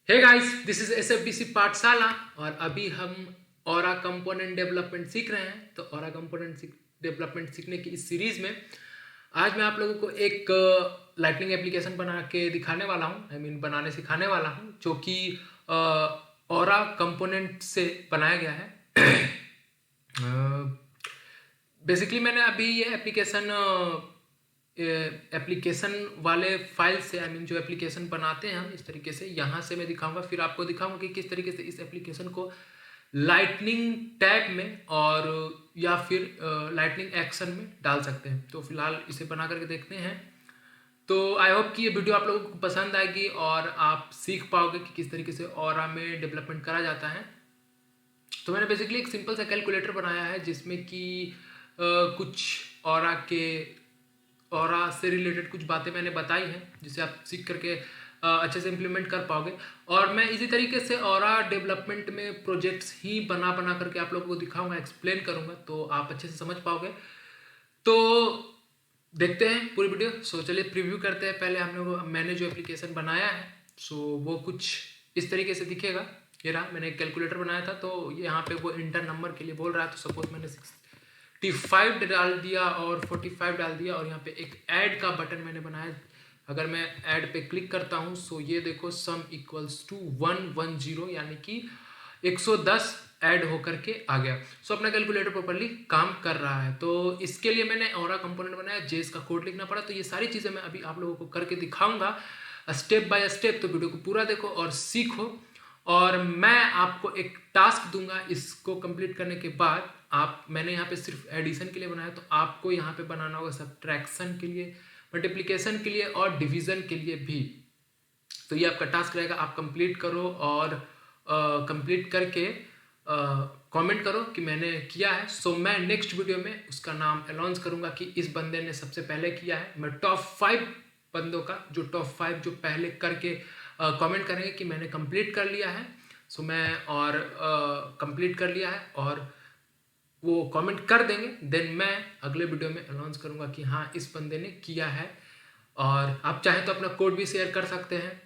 Hey guys, this is एसएफबीसी पाठशाला और अभी हम ऑरा कंपोनेंट डेवलपमेंट सीख रहे हैं। तो ऑरा कंपोनेंट डेवलपमेंट सीखने की इस सीरीज में आज मैं आप लोगों को एक लाइटनिंग एप्लीकेशन बना के दिखाने वाला हूँ, बनाने सिखाने वाला हूँ, जो कि ऑरा कंपोनेंट से बनाया गया है। बेसिकली मैंने अभी ये एप्लीकेशन वाले फाइल से जो एप्लीकेशन बनाते हैं हम इस तरीके से यहाँ से मैं दिखाऊंगा, फिर आपको दिखाऊंगा कि किस तरीके से इस एप्लीकेशन को लाइटनिंग टैग में और या फिर लाइटनिंग एक्शन में डाल सकते हैं। तो फिलहाल इसे बना करके देखते हैं। तो आई होप कि ये वीडियो आप लोगों को पसंद आएगी और आप सीख पाओगे कि किस तरीके से ऑरा में डेवलपमेंट करा जाता है। तो मैंने बेसिकली एक सिंपल सा कैलकुलेटर बनाया है जिसमें कि कुछ ऑरा से रिलेटेड कुछ बातें मैंने बताई हैं जिसे आप सीख करके अच्छे से इम्प्लीमेंट कर पाओगे। और मैं इसी तरीके से ऑरा डेवलपमेंट में प्रोजेक्ट्स ही बना करके आप लोगों को दिखाऊंगा, एक्सप्लेन करूंगा, तो आप अच्छे से समझ पाओगे। तो देखते हैं पूरी वीडियो। सो चलिए प्रीव्यू करते हैं। पहले मैंने जो एप्लीकेशन बनाया है सो वो कुछ इस तरीके से दिखेगा। ये रहा, मैंने एक कैलकुलेटर बनाया था, तो यहाँ पे वो इंटर नंबर के लिए बोल रहा है। तो सपोज मैंने 65 डाल दिया और 45 डाल दिया और यहाँ पे एक ऐड का बटन मैंने बनाया। अगर मैं ऐड पे क्लिक करता हूँ सो ये देखो सम इक्वल्स टू 110, यानी कि 110 ऐड होकर के आ गया। सो अपना कैलकुलेटर प्रॉपर्ली काम कर रहा है। तो इसके लिए मैंने ऑरा कंपोनेंट बनाया, जेस का कोड लिखना पड़ा। तो ये सारी चीज़ें मैं अभी आप लोगों को करके दिखाऊंगा स्टेप बाय स्टेप। तो वीडियो को पूरा देखो और सीखो। और मैं आपको एक टास्क दूंगा, इसको कंप्लीट करने के बाद मैंने यहाँ पे सिर्फ एडिशन के लिए बनाया, तो आपको यहाँ पे बनाना होगा सब्ट्रैक्शन के लिए, मल्टीप्लिकेशन के लिए और डिवीजन के लिए भी। तो ये आपका टास्क रहेगा, आप कंप्लीट करो और कंप्लीट करके कमेंट करो कि मैंने किया है। सो मैं नेक्स्ट वीडियो में उसका नाम अनाउंस करूंगा कि इस बंदे ने सबसे पहले किया है। मैं टॉप 5 बंदों का जो टॉप 5 जो पहले करके कमेंट करेंगे कि मैंने कंप्लीट कर लिया है। सो मैं और कंप्लीट कर लिया है और वो कमेंट कर देंगे, देन मैं अगले वीडियो में अनाउंस करूंगा कि हाँ इस बंदे ने किया है। और आप चाहें तो अपना कोड भी शेयर कर सकते हैं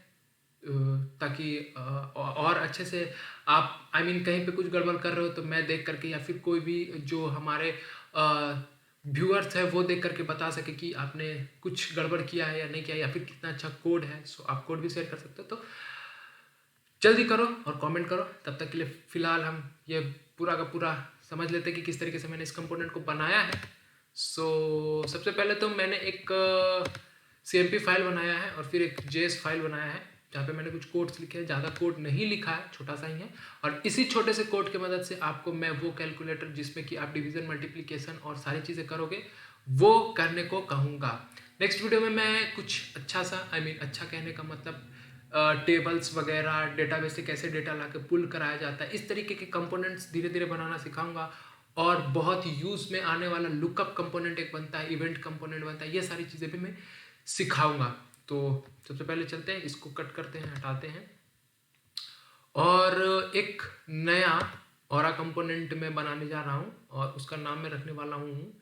ताकि और अच्छे से आप कहीं पे कुछ गड़बड़ कर रहे हो तो मैं देख करके या फिर कोई भी जो हमारे व्यूअर्स है वो देख करके बता सके कि आपने कुछ गड़बड़ किया है या नहीं किया, या फिर कितना अच्छा कोड है। सो आप कोड भी शेयर कर सकते हो। तो जल्दी करो और कमेंट करो। तब तक के लिए फिलहाल हम ये पूरा का पूरा समझ लेते हैं कि किस तरीके से मैंने इस कंपोनेंट को बनाया है। सबसे पहले तो मैंने एक CMP फाइल बनाया है और फिर एक JS फाइल बनाया है जहाँ पे मैंने कुछ कोड्स लिखे हैं। ज़्यादा कोड नहीं लिखा है, छोटा सा ही है। और इसी छोटे से कोड की मदद से आपको मैं वो कैलकुलेटर जिसमें कि आप डिवीजन, मल्टीप्लिकेशन और सारी चीज़ें करोगे वो करने को कहूँगा। नेक्स्ट वीडियो में मैं कुछ अच्छा सा अच्छा कहने का मतलब टेबल्स वगैरह, डेटाबेस से कैसे डेटा ला के पुल कराया जाता है, इस तरीके के कंपोनेंट्स धीरे धीरे बनाना सिखाऊंगा। और बहुत यूज में आने वाला लुकअप कंपोनेंट एक बनता है, इवेंट कंपोनेंट बनता है, ये सारी चीज़ें भी मैं सिखाऊंगा। तो सबसे पहले चलते हैं, इसको कट करते हैं, हटाते हैं और एक नया ऑरा कंपोनेंट में बनाने जा रहा हूँ और उसका नाम मैं रखने वाला हूँ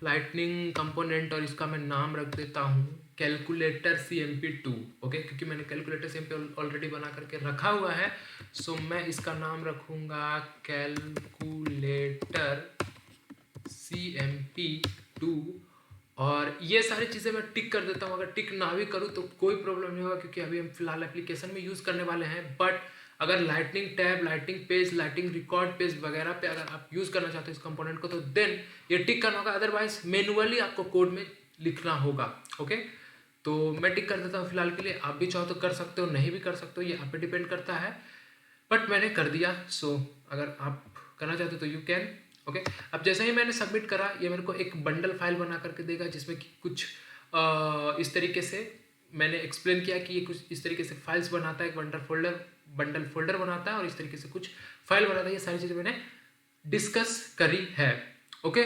लाइटनिंग कंपोनेंट। और इसका मैं नाम रख देता हूँ कैलकुलेटर CMP2। ओके, क्योंकि मैंने कैलकुलेटर CMP ऑलरेडी बना करके रखा हुआ है। सो मैं इसका नाम रखूँगा कैलकुलेटर CMP2। और ये सारी चीज़ें मैं टिक कर देता हूँ। अगर टिक ना भी करूँ तो कोई प्रॉब्लम नहीं होगा क्योंकि अभी हम फिलहाल एप्लीकेशन में यूज़ करने वाले हैं। बट अगर lightning tab, lightning page, lightning record page वगैरह पे अगर आप यूज़ करना चाहते हो इस कंपोनेंट को तो देन ये टिक करना होगा, अदरवाइज मैनुअली आपको कोड में लिखना होगा। ओके, तो मैं टिक कर देता हूँ फिलहाल के लिए। आप भी चाहो तो कर सकते हो, नहीं भी कर सकते हो, ये आप पे डिपेंड करता है। बट मैंने कर दिया। सो अगर आप करना चाहते हो तो यू कैन। ओके, अब जैसे ही मैंने सबमिट करा ये मेरे को एक बंडल फाइल बना करके देगा जिसमें कि कुछ इस तरीके से मैंने एक्सप्लेन किया कि ये कुछ इस तरीके से फाइल्स बनाता है, एक बंडल फोल्डर बनाता है और इस तरीके से कुछ फाइल बनाता है। ये सारी चीज़ें मैंने डिस्कस करी है। ओके,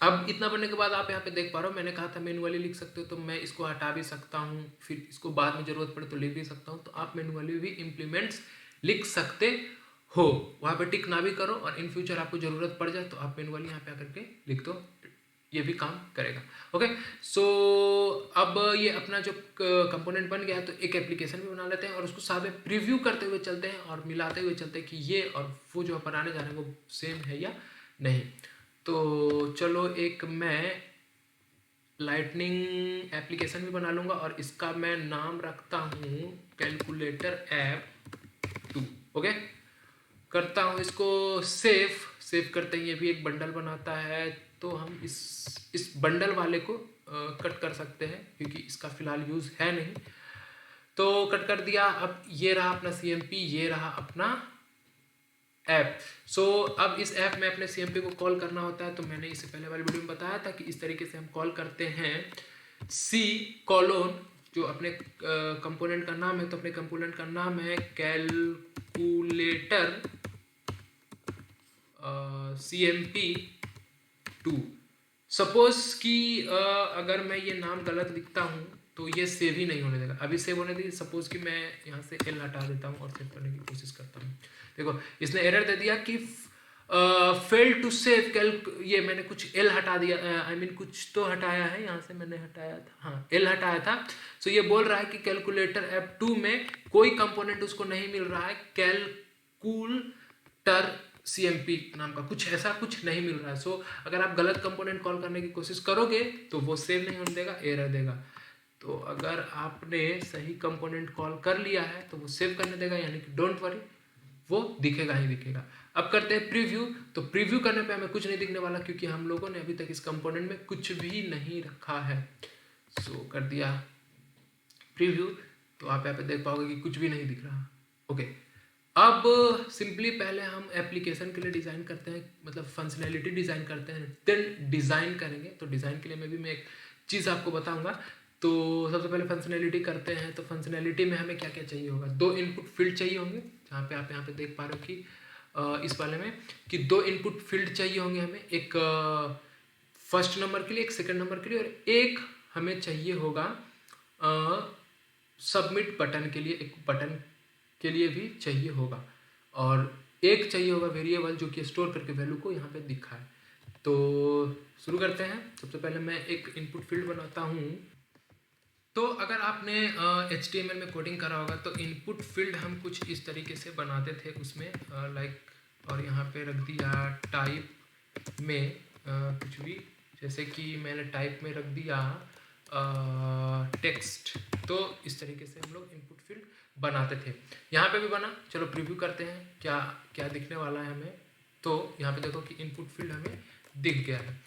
अब इतना पढ़ने के बाद आप यहाँ पे देख पा रहे हो, मैंने कहा था मैनुअली लिख सकते हो, तो मैं इसको हटा भी सकता हूँ, फिर इसको बाद में ज़रूरत पड़े तो लिख भी सकता हूँ। तो आप मैनुअली भी इम्प्लीमेंट्स लिख सकते हो, वहाँ पे टिक ना भी करो और इन फ्यूचर आपको ज़रूरत पड़ जाए तो आप मैनुअली यहाँ पे आकर के लिख दो। ये भी काम करेगा। ओके, सो अब ये अपना जो कंपोनेंट बन गया है तो एक एप्लीकेशन भी बना लेते हैं और उसको साथ में प्रीव्यू करते हुए चलते हैं और मिलाते हुए चलते हैं कि ये और वो जो बनाने जा रहे हैं वो सेम है या नहीं। तो चलो एक मैं लाइटनिंग एप्लीकेशन भी बना लूँगा और इसका मैं नाम रखता हूँ कैलकुलेटर ऐप 2। ओके, करता हूँ इसको सेव करते हैं। ये भी एक बंडल बनाता है तो हम इस बंडल वाले को कट कर सकते हैं क्योंकि इसका फिलहाल यूज़ है नहीं, तो कट कर दिया। अब ये रहा अपना CMP, ये रहा अपना ऐप। सो अब इस ऐप में अपने CMP को कॉल करना होता है, तो मैंने इससे पहले वाली वीडियो में बताया था कि इस तरीके से हम कॉल करते हैं C कॉलोन, जो अपने कंपोनेंट का नाम है, तो अपने कंपोनेंट का नाम है कैलकुलेटर CMP2। सपोज कि अगर मैं ये नाम गलत लिखता हूँ तो ये सेव ही नहीं होने देगा। अभी सेव होने दीजिए। सपोज कि मैं यहाँ से L हटा देता हूँ और सेव करने की कोशिश करता हूँ। देखो इसने एरर दे दिया कि फेल टू सेव ये मैंने कुछ L हटा दिया, I mean कुछ तो हटाया है, यहाँ से मैंने हटाया था, हाँ L हटाया था। सो ये बोल रहा है कि कैलकुलेटर ऐप 2 में कोई कंपोनेंट उसको नहीं मिल रहा है, कैलकुलेटर CMP नाम का कुछ ऐसा कुछ नहीं मिल रहा है। सो अगर आप गलत कंपोनेंट कॉल करने की कोशिश करोगे तो वो सेव नहीं होने देगा, एरर देगा। तो अगर आपने सही कंपोनेंट कॉल कर लिया है तो वो सेव करने देगा, यानी कि डोंट वरी, वो दिखेगा ही दिखेगा। अब करते हैं प्रीव्यू। तो प्रीव्यू करने पे हमें कुछ नहीं दिखने वाला क्योंकि हम लोगों ने अभी तक इस कंपोनेंट में कुछ भी नहीं रखा है। सो कर दिया प्रीव्यू, तो आप यहाँ पे देख पाओगे कि कुछ भी नहीं दिख रहा। ओके, अब सिंपली पहले हम एप्लीकेशन के लिए डिज़ाइन करते हैं, मतलब फंक्शनैलिटी डिज़ाइन करते हैं, देन डिज़ाइन करेंगे। तो डिज़ाइन के लिए मैं एक चीज़ आपको बताऊंगा। तो सबसे पहले फंक्शनैलिटी करते हैं। तो फंक्शनैलिटी में हमें क्या क्या चाहिए होगा, 2 इनपुट फील्ड चाहिए होंगे, जहाँ पे आप यहाँ पे देख पा रहे हो कि इस वाले में कि 2 इनपुट फील्ड चाहिए होंगे हमें, एक फर्स्ट नंबर के लिए, एक सेकंड नंबर के लिए, और एक हमें चाहिए होगा सबमिट बटन के लिए, एक बटन के लिए भी चाहिए होगा, और एक चाहिए होगा वेरिएबल जो कि स्टोर करके वैल्यू को यहाँ पे दिखा है। तो शुरू करते हैं। सबसे पहले मैं एक इनपुट फील्ड बनाता हूँ। तो अगर आपने HTML में कोडिंग करा होगा तो इनपुट फील्ड हम कुछ इस तरीके से बनाते थे उसमें, लाइक, और यहाँ पे रख दिया टाइप में कुछ भी, जैसे कि मैंने टाइप में रख दिया टेक्स्ट। तो इस तरीके से हम लोग इनपुट फील्ड बनाते थे। यहाँ पे भी बना। चलो प्रीव्यू करते हैं क्या क्या दिखने वाला है हमें। तो यहाँ पे देखो कि इनपुट फील्ड हमें दिख गया है।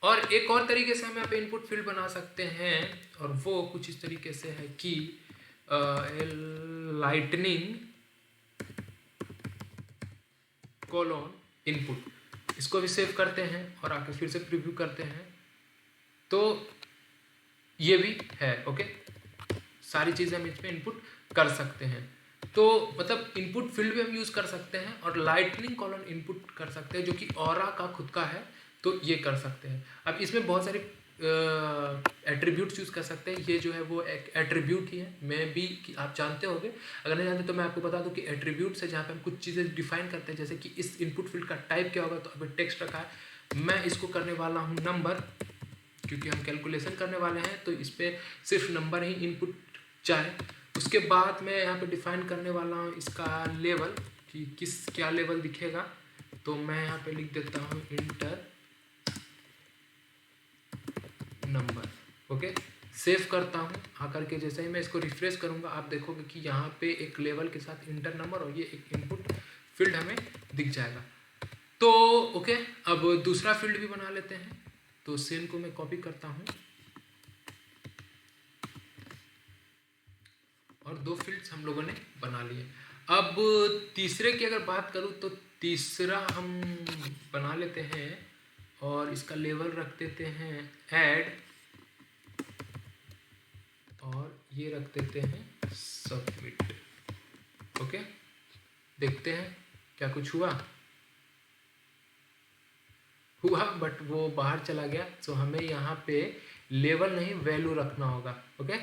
और एक और तरीके से हम यहाँ पे इनपुट फील्ड बना सकते हैं, और वो कुछ इस तरीके से है कि लाइटनिंग कोलोन इनपुट, इसको भी सेव करते हैं और आके फिर से प्रीव्यू करते हैं। तो ये भी है। ओके, सारी चीज़ें हम इसमें इनपुट कर सकते हैं। तो मतलब इनपुट फील्ड भी हम यूज़ कर सकते हैं और लाइटनिंग कॉलम इनपुट कर सकते हैं जो कि ऑरा का खुद का है, तो ये कर सकते हैं। अब इसमें बहुत सारे एट्रीब्यूट्स यूज़ कर सकते हैं। ये जो है वो एक एट्रीब्यूट ही है, मैं भी कि आप जानते होंगे। अगर नहीं जानते तो मैं आपको बता दूं कि एट्रीब्यूट्स है जहाँ पे हम कुछ चीज़ें डिफाइन करते हैं, जैसे कि इस इनपुट फील्ड का टाइप क्या होगा। तो अभी टेक्स्ट रखा है, मैं इसको करने वाला हूँ नंबर, क्योंकि हम कैलकुलेशन करने वाले हैं तो इस पर सिर्फ नंबर ही इनपुट चाहे। उसके बाद मैं यहाँ पे डिफाइन करने वाला हूँ इसका लेवल, कि किस क्या लेवल दिखेगा। तो मैं यहाँ पे लिख देता हूँ इंटर नंबर। ओके, सेव करता हूँ। आकर के जैसे ही मैं इसको रिफ्रेश करूँगा आप देखोगे कि यहाँ पे एक लेवल के साथ इंटर नंबर और ये एक इनपुट फील्ड हमें दिख जाएगा। तो ओके, अब दूसरा फील्ड भी बना लेते हैं। तो सेम को मैं कॉपी करता हूँ और 2 फील्ड्स हम लोगों ने बना लिए। अब तीसरे की अगर बात करूँ तो तीसरा हम बना लेते हैं और इसका लेवल रख देते हैं ऐड, और ये रख देते हैं सबमिट। ओके, देखते हैं क्या कुछ हुआ, बट वो बाहर चला गया। सो हमें यहाँ पे लेवल नहीं वैल्यू रखना होगा। ओके,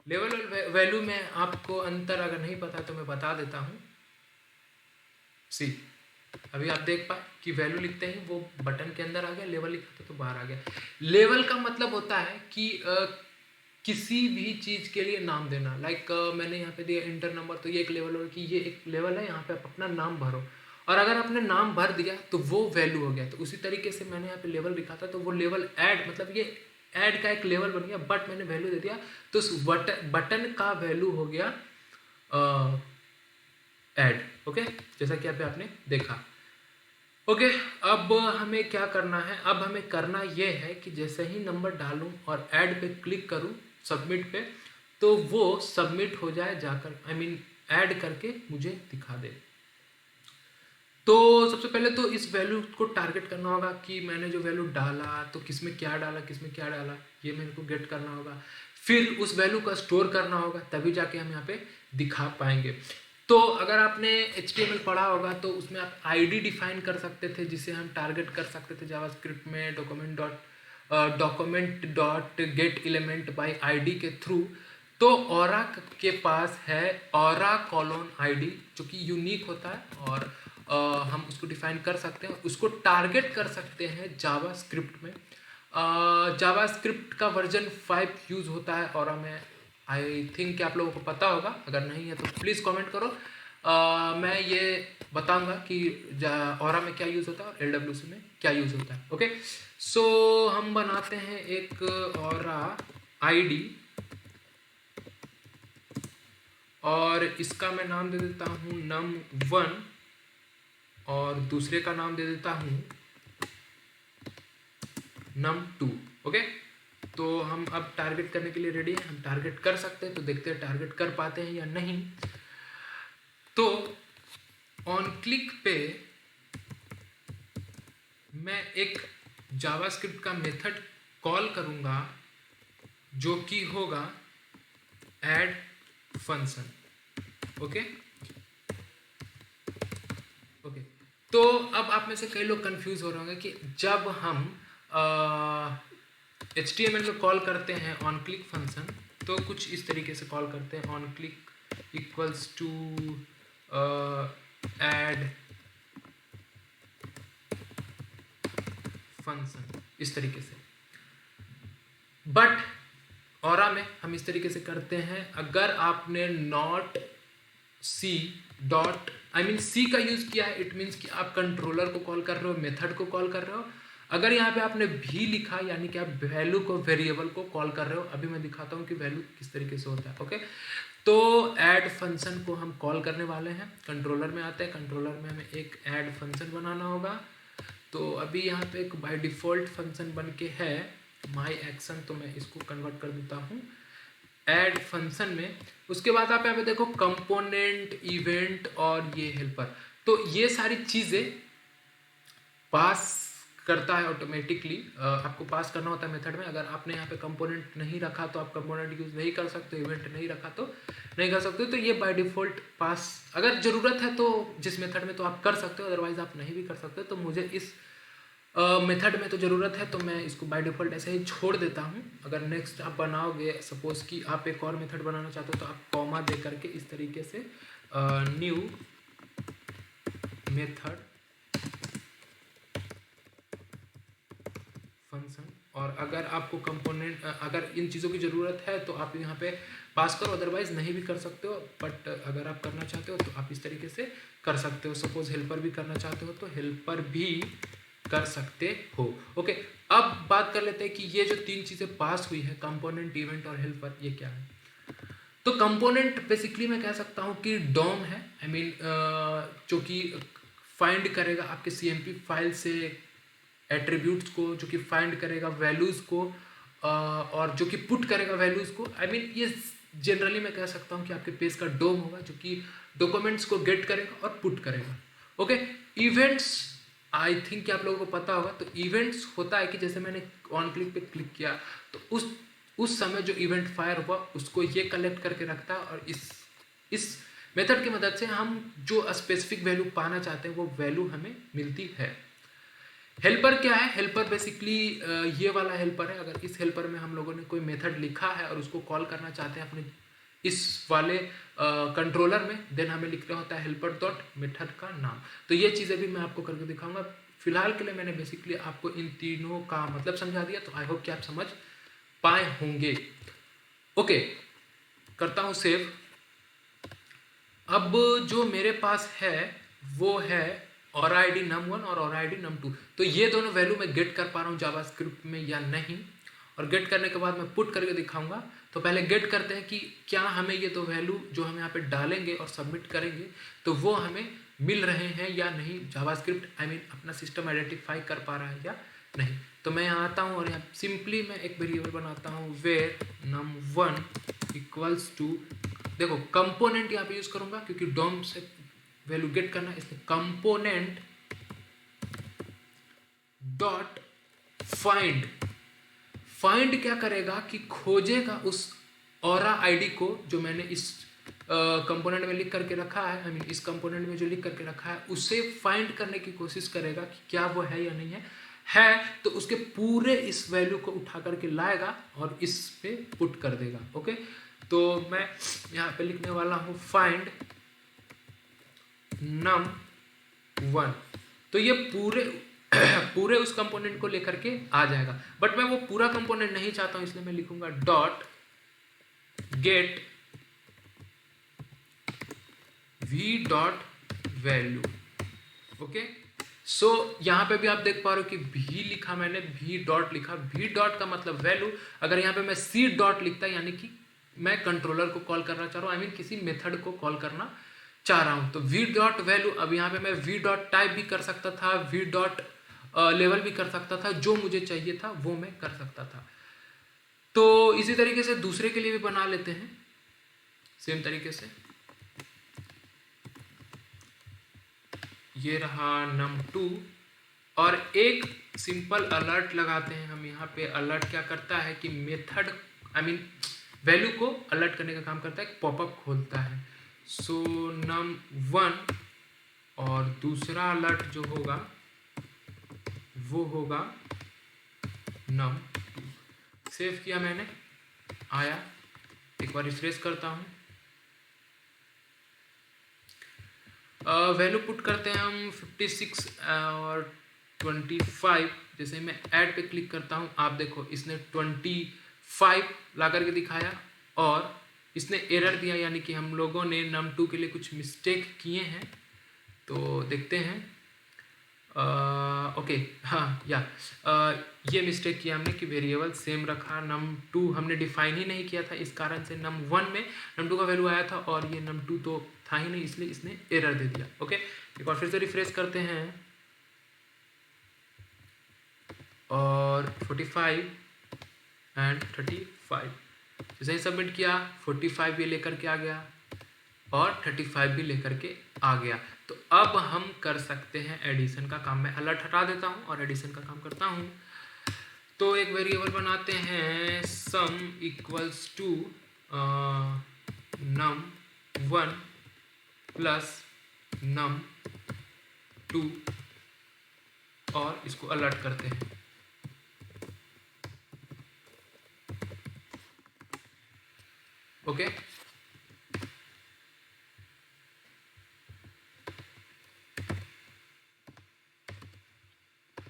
लेवल और वैल्यू में आपको अंतर अगर नहीं पता तो मैं बता देता हूँ। सी, अभी आप देख पाए कि वैल्यू लिखते ही वो बटन के अंदर आ गया, लेवल लिखा तो बाहर आ गया। लेवल का मतलब होता है कि किसी भी चीज के लिए नाम देना। लाइक मैंने यहाँ पे दिया इंटर नंबर, तो ये एक लेवल हो कि ये एक लेवल है, यहाँ पे आप अपना नाम भरो, और अगर आपने नाम भर दिया तो वो वैल्यू हो गया। तो उसी तरीके से मैंने यहाँ पे लेवल लिखा था, तो वो लेवल ऐड, मतलब ये ऐड का एक लेवल बन गया, बट मैंने वैल्यू दे दिया तो उस बटन का वैल्यू हो गया ऐड। ओके, जैसा कि अभी आपने देखा। ओके, अब हमें क्या करना है, अब हमें करना ये है कि जैसे ही नंबर डालूं और ऐड पे क्लिक करूं सबमिट पे, तो वो सबमिट हो जाए जाकर, आई मीन ऐड करके मुझे दिखा दे। तो सबसे पहले तो इस वैल्यू को टारगेट करना होगा कि मैंने जो वैल्यू डाला तो किसमें क्या डाला, किसमें क्या डाला, ये मेरे को गेट करना होगा। फिर उस वैल्यू का स्टोर करना होगा, तभी जाके हम यहाँ पे दिखा पाएंगे। तो अगर आपने HTML पढ़ा होगा तो उसमें आप ID डिफाइन कर सकते थे, जिसे हम टारगेट कर सकते थे जावास्क्रिप्ट में document dot gate element by ID के थ्रू। तो ऑरा के पास है ऑरा कॉलोन ID, जो कि यूनिक होता है, और हम उसको डिफाइन कर सकते हैं, उसको टारगेट कर सकते हैं जावास्क्रिप्ट में। जावास्क्रिप्ट का वर्जन 5 यूज होता है ऑरा में। आई थिंक कि आप लोगों को पता होगा, अगर नहीं है तो प्लीज़ कमेंट करो। मैं ये बताऊंगा कि ऑरा में क्या यूज़ होता है और LWC में क्या यूज़ होता है। ओके, सो हम बनाते हैं एक ऑरा ID, और इसका मैं नाम दे देता हूँ num1, और दूसरे का नाम दे देता हूँ num2। ओके, तो हम अब टारगेट करने के लिए रेडी हैं, हम टारगेट कर सकते हैं, तो देखते हैं टारगेट कर पाते हैं या नहीं। तो ऑन क्लिक पे मैं एक जावास्क्रिप्ट का मेथड कॉल करूंगा, जो कि होगा ऐड फंक्शन। ओके ओके, तो अब आप में से कई लोग कंफ्यूज हो रहे होंगे कि जब हम HTML में कॉल करते हैं ऑन क्लिक फंक्शन, तो कुछ इस तरीके से कॉल करते हैं, on click equals to add function, इस तरीके से। बट ऑरा में हम इस तरीके से करते हैं, अगर आपने not C dot I mean C का यूज किया है, इट मीन्स कि आप कंट्रोलर को कॉल कर रहे हो, मेथड को कॉल कर रहे हो। अगर यहाँ पे आपने भी लिखा, यानी कि आप वैल्यू को, वेरिएबल को कॉल कर रहे हो। अभी मैं दिखाता हूँ कि वैल्यू किस तरीके से होता है। ओके, तो ऐड फंक्शन को हम कॉल करने वाले हैं, कंट्रोलर में आते हैं, कंट्रोलर में हमें एक ऐड फंक्शन बनाना होगा। तो अभी यहाँ पे एक बाय डिफॉल्ट फंक्शन बन के है माई एक्शन, तो मैं इसको कन्वर्ट कर देता हूँ ऐड फंक्शन में। उसके बाद आप यहाँ पे देखो कंपोनेंट, इवेंट और ये हेल्पर, तो ये सारी चीज़ें पास करता है ऑटोमेटिकली। आपको पास करना होता है मेथड में। अगर आपने यहाँ पे कंपोनेंट नहीं रखा तो आप कंपोनेंट यूज नहीं कर सकते, इवेंट नहीं रखा तो नहीं कर सकते। तो ये बाय डिफॉल्ट पास, अगर ज़रूरत है तो जिस मेथड में, तो आप कर सकते हो, अदरवाइज आप नहीं भी कर सकते। तो मुझे इस मेथड में तो ज़रूरत है, तो मैं इसको बाय डिफ़ॉल्ट ऐसे ही छोड़ देता हूँ। अगर नेक्स्ट आप बनाओगे, सपोज़ कि आप एक और मेथड बनाना चाहते हो, तो आप कॉमा दे करके इस तरीके से न्यू मेथड फंक्शन, और अगर आपको कंपोनेंट, अगर इन चीज़ों की ज़रूरत है तो आप यहाँ पे पास करो, अदरवाइज नहीं भी कर सकते हो। बट अगर आप करना चाहते हो तो आप इस तरीके से कर सकते हो। सपोज़ हेल्पर भी करना चाहते हो तो हेल्पर भी कर सकते हो। ओके, अब बात कर लेते हैं कि ये जो तीन चीज़ें पास हुई है, कंपोनेंट, इवेंट और हेल्पर, ये क्या है। तो कंपोनेंट बेसिकली मैं कह सकता हूँ कि डॉम है, आई मीन जो कि फाइंड करेगा आपके CMP फाइल से एट्रीब्यूट्स को, जो कि फाइंड करेगा वैल्यूज़ को, और जो कि पुट करेगा वैल्यूज़ को। आई मीन ये जनरली मैं कह सकता हूँ कि आपके पेज का डोम होगा, जो कि डॉक्यूमेंट्स को गेट करेगा और पुट करेगा। ओके, इवेंट्स, आई थिंक कि आप लोगों को पता होगा। तो इवेंट्स होता है कि जैसे मैंने ऑन क्लिक पे क्लिक किया, तो उस समय जो इवेंट फायर हुआ उसको ये कलेक्ट करके रखता है, और इस मेथड की मदद से हम जो स्पेसिफिक वैल्यू पाना चाहते हैं वो वैल्यू हमें मिलती है। हेल्पर क्या है, हेल्पर बेसिकली ये वाला हेल्पर है। अगर इस हेल्पर में हम लोगों ने कोई मेथड लिखा है और उसको कॉल करना चाहते हैं अपने इस वाले कंट्रोलर में, देन हमें लिखना होता है हेल्पर डॉट मेथड का नाम। तो ये चीज़ें भी मैं आपको करके दिखाऊंगा। फिलहाल के लिए मैंने बेसिकली आपको इन तीनों का मतलब समझा दिया, तो आई होप कि आप समझ पाए होंगे। ओके, करता हूँ सेव। अब जो मेरे पास है वो है और आई डी num1 और और आई डी num2। तो ये दोनों वैल्यू मैं गेट कर पा रहा हूँ जावास्क्रिप्ट में या नहीं, और गेट करने के बाद मैं पुट करके दिखाऊंगा। तो पहले गेट करते हैं कि क्या हमें ये दो वैल्यू जो हम यहाँ पे डालेंगे और सबमिट करेंगे तो वो हमें मिल रहे हैं या नहीं, जावास्क्रिप्ट अपना सिस्टम आइडेंटिफाई कर पा रहा है या नहीं। तो मैं यहाँ आता हूँ और यहाँ सिंपली मैं एक वेरिएबल बनाता हूँ वेयर num1 इक्वल्स टू, देखो कंपोनेंट यहाँ पे यूज करूंगा क्योंकि डोम से वैल्यू गेट करना, इसलिए कंपोनेंट डॉट फाइंड। फाइंड क्या करेगा कि खोजेगा उस ऑरा आईडी को जो मैंने इस कंपोनेंट में लिख करके रखा है, इस कंपोनेंट में जो लिख करके रखा है उसे फाइंड करने की कोशिश करेगा कि क्या वो है या नहीं है तो उसके पूरे इस वैल्यू को उठा करके लाएगा और इस पे पुट कर देगा। ओके, तो मैं यहाँ पे लिखने वाला हूँ फाइंड num1। तो ये पूरे उस कंपोनेंट को लेकर के आ जाएगा, बट मैं वो पूरा कंपोनेंट नहीं चाहता हूँ, इसलिए मैं लिखूंगा dot get v dot value. Okay, so यहाँ पे भी आप देख पा रहे हो कि v लिखा मैंने, v डॉट लिखा। v डॉट का मतलब वैल्यू। अगर यहाँ पे मैं c डॉट लिखता यानी कि मैं कंट्रोलर को कॉल करना चाह रहा हूँ, किसी मेथड को कॉल करना चाह रहा हूँ। तो v डॉट वैल्यू, अब यहाँ पे मैं v डॉट टाइप भी कर सकता था, v डॉट लेवल भी कर सकता था, जो मुझे चाहिए था वो मैं कर सकता था। तो इसी तरीके से दूसरे के लिए भी बना लेते हैं सेम तरीके से। ये रहा num2 और एक सिंपल अलर्ट लगाते हैं हम यहाँ पे। अलर्ट क्या करता है कि मेथड वैल्यू को अलर्ट करने का काम करता है, पॉपअप खोलता है। सो num1 और दूसरा अलर्ट जो होगा वो होगा num2। सेव किया मैंने, आया, एक बार रिफ्रेश करता हूँ। वैल्यू पुट करते हैं हम 56 और 25। जैसे मैं ऐड पे क्लिक करता हूँ, आप देखो इसने 25 ला करके दिखाया और इसने एरर दिया, यानी कि हम लोगों ने num2 के लिए कुछ मिस्टेक किए हैं। तो देखते हैं। ओके, हाँ ये मिस्टेक किया हमने कि वेरिएबल सेम रखा, num2 हमने डिफाइन ही नहीं किया था, इस कारण से num1 में num2 का वैल्यू आया था और ये num2 तो था ही नहीं, इसलिए इसने एरर दे दिया। ओके, एक बार फिर से रिफ्रेश करते हैं और 45 एंड 35 जैसे ही सबमिट किया 45 भी लेकर के आ गया और 35 भी लेकर के आ गया। तो अब हम कर सकते हैं एडिशन का काम। मैं अलर्ट हटा देता हूं और एडिशन का काम करता हूं। तो एक वेरिएबल बनाते हैं सम equals to num1 plus num2 और इसको अलर्ट करते हैं। ओके,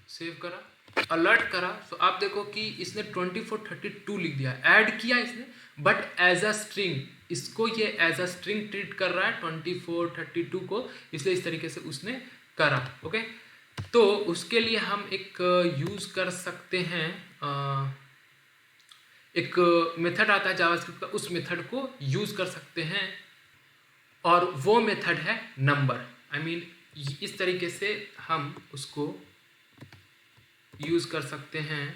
सेव करा, अलर्ट करा। तो आप देखो कि इसने 2432 लिख दिया, ऐड किया इसने, बट एज अ स्ट्रिंग, इसको ये एज अ स्ट्रिंग ट्रीट कर रहा है 2432 को, इसलिए इस तरीके से उसने करा। ओके, तो उसके लिए हम एक यूज कर सकते हैं, एक मेथड आता है जावास्क्रिप्ट का, उस मेथड को यूज कर सकते हैं और वो मेथड है नंबर। इस तरीके से हम उसको यूज कर सकते हैं।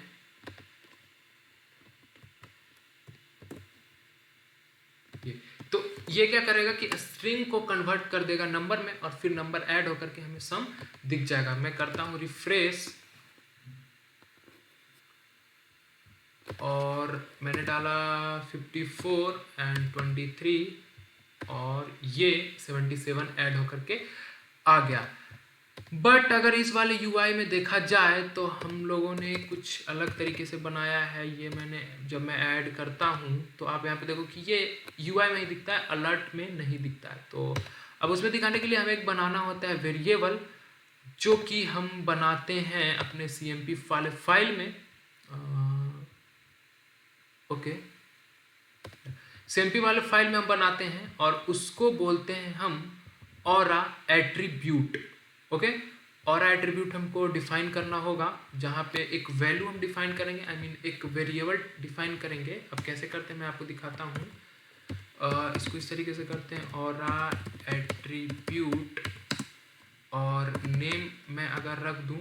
तो ये क्या करेगा कि स्ट्रिंग को कन्वर्ट कर देगा नंबर में और फिर नंबर ऐड होकर के हमें सम दिख जाएगा। मैं करता हूं रिफ्रेश और मैंने डाला 54 एंड 23 और ये 77 ऐड होकर के आ गया। बट अगर इस वाले यूआई में देखा जाए तो हम लोगों ने कुछ अलग तरीके से बनाया है। ये मैंने जब मैं ऐड करता हूँ तो आप यहाँ पे देखो कि ये यूआई में ही दिखता है, अलर्ट में नहीं दिखता है। तो अब उसमें दिखाने के लिए हमें एक बनाना होता है वेरिएबल, जो कि हम बनाते हैं अपने CMP वाले फाइल में। ओके, CMP वाले फाइल में हम बनाते हैं और उसको बोलते हैं हम aura attribute. Okay, aura attribute हमको डिफाइन करना होगा, जहाँ पे एक वैल्यू हम डिफाइन करेंगे, आई मीन एक वेरिएबल डिफाइन करेंगे। अब कैसे करते हैं मैं आपको दिखाता हूँ। इसको इस तरीके से करते हैं, ऑरा एट्रीब्यूट, और नेम मैं अगर रख दूँ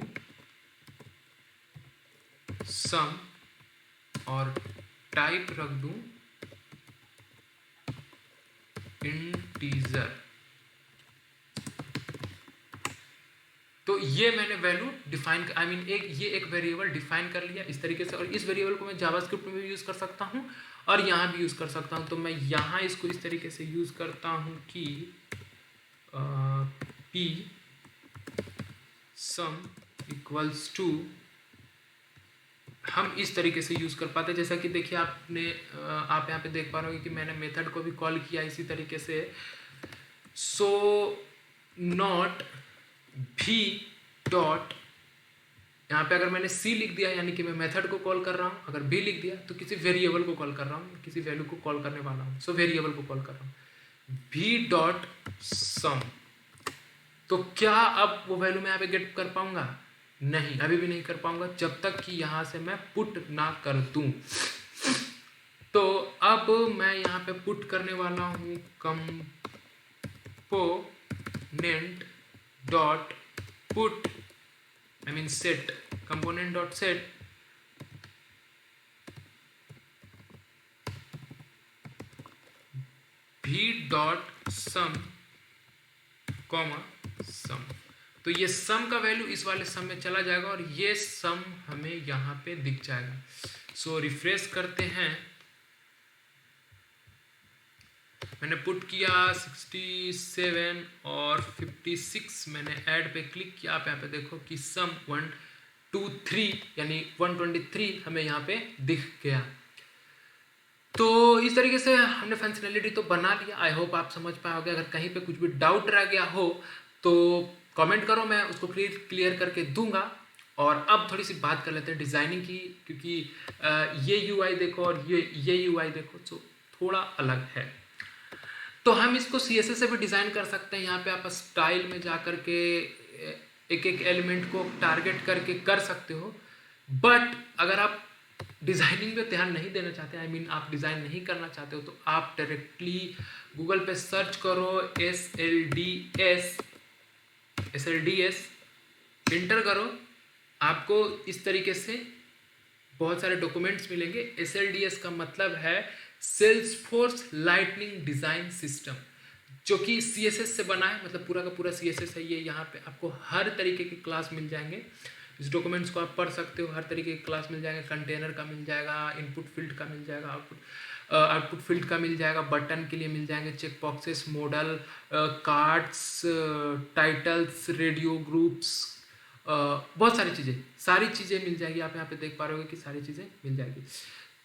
सम और टाइप रख दूँ इंटीजर, तो ये मैंने वैल्यू डिफाइन आई मीन एक वेरिएबल डिफाइन कर लिया इस तरीके से। और इस वेरिएबल को मैं जावास्क्रिप्ट में भी यूज कर सकता हूँ और यहाँ भी यूज कर सकता हूँ। तो मैं यहाँ इसको इस तरीके से यूज करता हूँ कि p sum इक्वल्स टू, हम इस तरीके से यूज कर पाते हैं। जैसा कि देखिए आप यहाँ पे देख पा रहे हो कि मैंने मेथड को भी कॉल किया इसी तरीके से। सो नॉट भी डॉट, यहाँ पे अगर मैंने c लिख दिया यानी कि मैं मेथड को कॉल कर रहा हूँ, अगर b लिख दिया तो किसी वेरिएबल को कॉल कर रहा हूँ, किसी वैल्यू को कॉल करने वाला हूँ। सो वेरिएबल को कॉल कर रहा हूँ v डॉट सम। तो क्या अब वो वैल्यू मैं यहाँ पे गेट कर पाऊंगा? नहीं, अभी भी नहीं कर पाऊंगा जब तक कि यहाँ से मैं पुट ना कर दूं। तो अब मैं यहाँ पे पुट करने वाला हूँ component dot put, I mean set, component dot set भी डॉट सम कॉमा सम। तो ये सम का वैल्यू इस वाले सम में चला जाएगा और ये सम हमें यहाँ पे दिख जाएगा। सो रिफ्रेश करते हैं, मैंने पुट किया 67 और 56, मैंने ऐड पे क्लिक किया। आप यहाँ पे देखो कि सम 123 यानी 123 हमें यहाँ पे दिख गया। तो इस तरीके से हमने फंक्शनैलिटी तो बना लिया। आई होप आप समझ पाए होगे। अगर कहीं पे कुछ भी डाउट रह गया हो तो कमेंट करो, मैं उसको क्लियर करके दूंगा। और अब थोड़ी सी बात कर लेते हैं डिज़ाइनिंग की, क्योंकि ये यूआई देखो और ये यूआई देखो तो थोड़ा अलग है। तो हम इसको CSS से भी डिज़ाइन कर सकते हैं। यहाँ पे आप स्टाइल में जा करके एक एक एलिमेंट को टारगेट करके कर सकते हो। बट अगर आप डिज़ाइनिंग पे ध्यान नहीं देना चाहते, आई मीन आप डिज़ाइन नहीं करना चाहते हो, तो आप डायरेक्टली गूगल पे सर्च करो SLDS, इंटर करो, आपको इस तरीके से बहुत सारे डॉक्यूमेंट्स मिलेंगे। SLDS का मतलब है सेल्सफोर्स लाइटनिंग डिज़ाइन सिस्टम, जो कि CSS से बना है, मतलब पूरा का पूरा CSS है ये। यहाँ पे आपको हर तरीके के क्लास मिल जाएंगे, इस डॉक्यूमेंट्स को आप पढ़ सकते हो, हर तरीके के क्लास मिल जाएंगे। कंटेनर का मिल जाएगा, इनपुट फील्ड का मिल जाएगा, आउटपुट फील्ड का मिल जाएगा, बटन के लिए मिल जाएंगे, check boxes, modal, cards, titles, radio groups, बहुत सारी चीज़ें मिल जाएगी। आप यहाँ पे देख पा रहे हो कि सारी चीज़ें मिल जाएगी।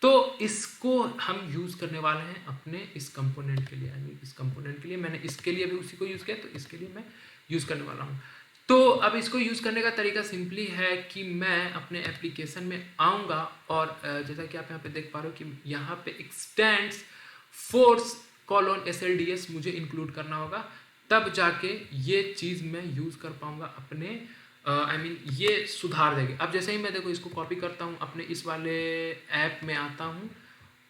तो इसको हम यूज़ करने वाले हैं अपने इस कंपोनेंट के लिए, यानी इस कंपोनेंट के लिए मैंने इसके लिए भी उसी को यूज़ किया, तो इसके लिए मैं यूज़ करने वाला हूँ। तो अब इसको यूज़ करने का तरीका सिंपली है कि मैं अपने एप्लीकेशन में आऊँगा और जैसा कि आप यहाँ पे देख पा रहे हो कि यहाँ पे एक्सटेंड्स फोर्स कॉलन SLDS मुझे इंक्लूड करना होगा, तब जाके ये चीज़ मैं यूज़ कर पाऊँगा अपने आई मीन ये सुधार देंगे। अब जैसे ही मैं देखो इसको कॉपी करता हूँ, अपने इस वाले ऐप में आता हूँ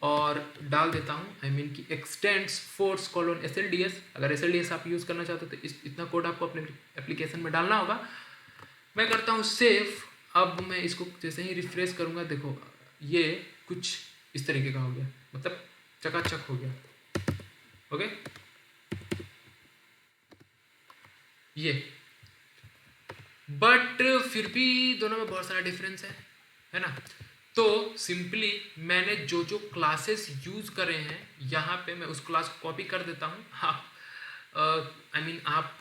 और डाल देता हूँ, आई मीन कि एक्सटेंड्स फोर्स कॉलन SLDS। अगर SLDS आप यूज़ करना चाहते हो तो इतना कोड आपको अपने एप्लीकेशन में डालना होगा। मैं करता हूँ सेव। अब मैं इसको जैसे ही रिफ्रेश करूँगा, देखो ये कुछ इस तरीके का हो गया, मतलब चकाचक हो गया। ओके, ये बट फिर भी दोनों में बहुत सारा डिफरेंस है ना। तो सिंपली मैंने जो जो क्लासेस यूज करे हैं यहाँ पे मैं उस क्लास को कॉपी कर देता हूँ। हाँ, आई मीन आप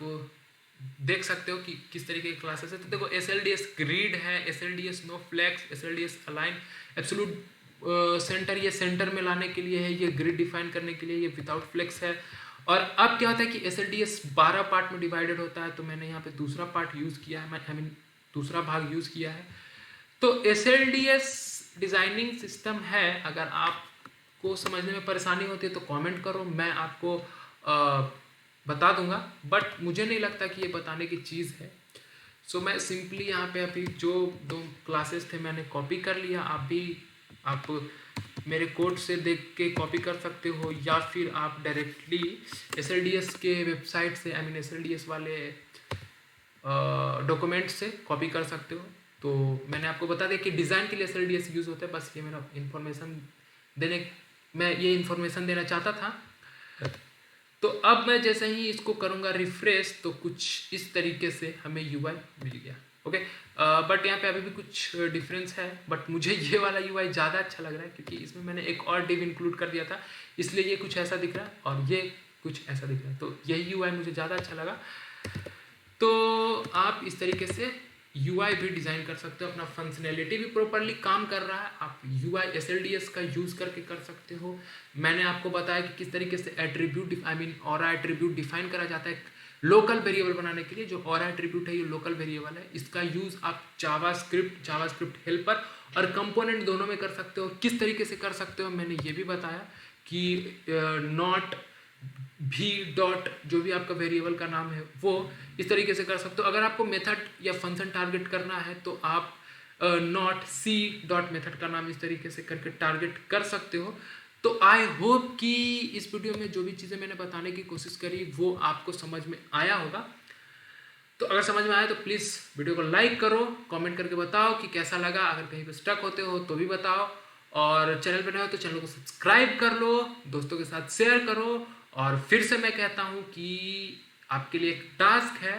देख सकते हो कि किस तरीके के क्लासेस है। तो देखो SLDS ग्रिड है, SLDS no flex, SLDS align, absolute centre, ये सेंटर में लाने के लिए है, ये ग्रिड डिफाइन करने के लिए, ये विदाउट फ्लैक्स है। और अब क्या होता है कि SLDS 12 पार्ट में डिवाइडेड होता है, तो मैंने यहाँ पे दूसरा पार्ट यूज़ किया है, आई मीन दूसरा भाग यूज़ किया है। तो SLDS डिज़ाइनिंग सिस्टम है, अगर आपको समझने में परेशानी होती है तो कमेंट करो, मैं आपको बता दूंगा, बट मुझे नहीं लगता कि ये बताने की चीज़ है। सो मैं सिंपली यहाँ पे अभी जो 2 क्लासेस थे मैंने कॉपी कर लिया, आप मेरे कोड से देख के कॉपी कर सकते हो, या फिर आप डायरेक्टली SLDS के वेबसाइट से, आई मीन SLDS वाले डॉक्यूमेंट से कॉपी कर सकते हो। तो मैंने आपको बता दिया कि डिज़ाइन के लिए SLDS यूज़ होता है, बस ये मेरा मैं ये इन्फॉर्मेशन देना चाहता था। तो अब मैं जैसे ही इसको करूँगा रिफ्रेश, तो कुछ इस तरीके से हमें UI मिल गया। ओके, बट यहाँ पे अभी भी कुछ डिफरेंस है, बट मुझे ये वाला UI ज़्यादा अच्छा लग रहा है, क्योंकि इसमें मैंने एक और डिव इंक्लूड कर दिया था, इसलिए ये कुछ ऐसा दिख रहा है और ये कुछ ऐसा दिख रहा है, तो यही UI मुझे ज़्यादा अच्छा लगा। तो आप इस तरीके से UI भी डिज़ाइन कर सकते हो, अपना फंक्शनैलिटी भी प्रॉपरली काम कर रहा है, आप UI SLDS का यूज़ करके कर सकते हो। मैंने आपको बताया कि किस तरीके से attribute, I mean aura attribute define करा जाता है लोकल वेरिएबल बनाने के लिए। जो ऑरा एट्रीब्यूट है ये लोकल वेरिएबल है, इसका यूज़ आप जावास्क्रिप्ट हेल्पर और कंपोनेंट दोनों में कर सकते हो। किस तरीके से कर सकते हो मैंने ये भी बताया कि नॉट भी डॉट जो भी आपका वेरिएबल का नाम है वो इस तरीके से कर सकते हो। अगर आपको मेथड या फंक्शन टारगेट करना है तो आप नॉट सी डॉट मेथड का नाम इस तरीके से करके टारगेट कर सकते हो। तो आई होप कि इस वीडियो में जो भी चीज़ें मैंने बताने की कोशिश करी वो आपको समझ में आया होगा। तो अगर समझ में आया तो प्लीज़ वीडियो को लाइक करो, कमेंट करके बताओ कि कैसा लगा। अगर कहीं पे स्टक होते हो तो भी बताओ, और चैनल पे नए हो तो चैनल को सब्सक्राइब कर लो, दोस्तों के साथ शेयर करो। और फिर से मैं कहता हूँ कि आपके लिए एक टास्क है,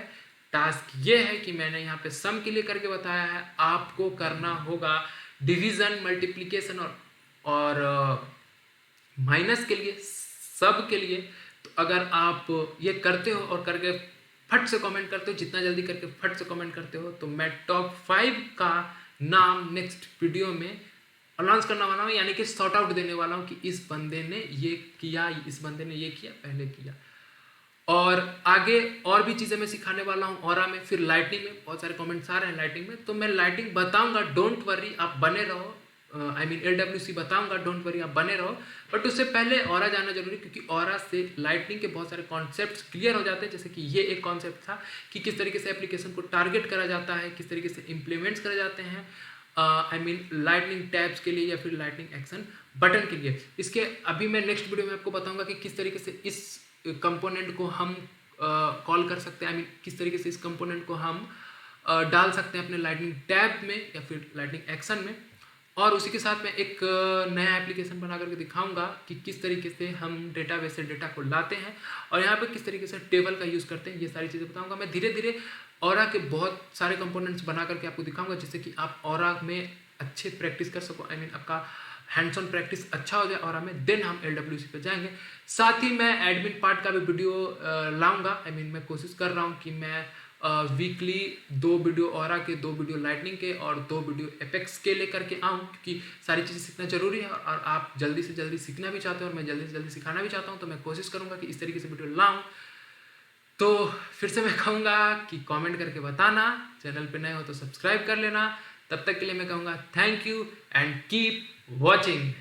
टास्क ये है कि मैंने यहाँ पे सम के लिए करके बताया है, आपको करना होगा डिवीज़न, मल्टीप्लिकेशन और माइनस के लिए, सब के लिए। तो अगर आप ये करते हो और करके फट से कमेंट करते हो, जितना जल्दी करके फट से कमेंट करते हो, तो मैं टॉप 5 का नाम नेक्स्ट वीडियो में अनाउंस करने वाला हूँ, यानी कि सॉर्ट आउट देने वाला हूँ कि इस बंदे ने ये किया, इस बंदे ने ये किया, पहले किया। और आगे और भी चीज़ें मैं सिखाने वाला हूँ ऑरा में, फिर लाइटनिंग में। बहुत सारे कमेंट्स आ रहे हैं लाइटनिंग में, तो मैं लाइटनिंग बताऊंगा, डोंट वरी, आप बने रहो। आई मीन LWC बताऊंगा, डोंट वरी, आप बने रहो। बट उससे पहले ऑरा जाना जरूरी, क्योंकि ऑरा से लाइटनिंग के बहुत सारे कॉन्सेप्ट्स क्लियर हो जाते हैं। जैसे कि ये एक कॉन्सेप्ट था कि किस तरीके से एप्लीकेशन को टारगेट करा जाता है, किस तरीके से इम्प्लीमेंट्स करे जाते हैं, आई मीन लाइटनिंग टैब्स के लिए या फिर लाइटनिंग एक्शन बटन के लिए। इसके अभी मैं नेक्स्ट वीडियो में आपको बताऊंगा कि किस तरीके से इस कंपोनेंट को हम कॉल कर सकते हैं, आई मीन किस तरीके से इस कंपोनेंट को हम डाल सकते हैं अपने लाइटनिंग टैब में या फिर लाइटनिंग एक्शन में। और उसी के साथ मैं एक नया एप्लीकेशन बना करके दिखाऊंगा कि किस तरीके से हम डेटाबेस से डेटा को लाते हैं और यहाँ पे किस तरीके से टेबल का यूज़ करते हैं। ये सारी चीज़ें बताऊंगा मैं धीरे धीरे। ऑरा के बहुत सारे कंपोनेंट्स बना करके आपको दिखाऊंगा, जिससे कि आप ऑरा में अच्छे प्रैक्टिस कर सको, आई मीन आपका हैंड्स ऑन प्रैक्टिस अच्छा हो जाए ऑरा में, देन हम LWC पे जाएंगे। साथ ही मैं एडमिन पार्ट का भी वीडियो लाऊंगा, आई मीन मैं कोशिश कर रहा हूँ कि मैं वीकली 2 वीडियो ऑरा के, 2 वीडियो लाइटनिंग के और 2 वीडियो एपेक्स के लेकर के आऊँ, क्योंकि सारी चीज़ें सीखना जरूरी है और आप जल्दी से जल्दी सीखना भी चाहते हो और मैं जल्दी से जल्दी सिखाना भी चाहता हूँ। तो मैं कोशिश करूँगा कि इस तरीके से वीडियो लाऊँ। तो फिर से मैं कहूँगा कि कमेंट करके बताना, चैनल पे नए हो तो सब्सक्राइब कर लेना। तब तक के लिए मैं कहूँगा thank you and keep watching.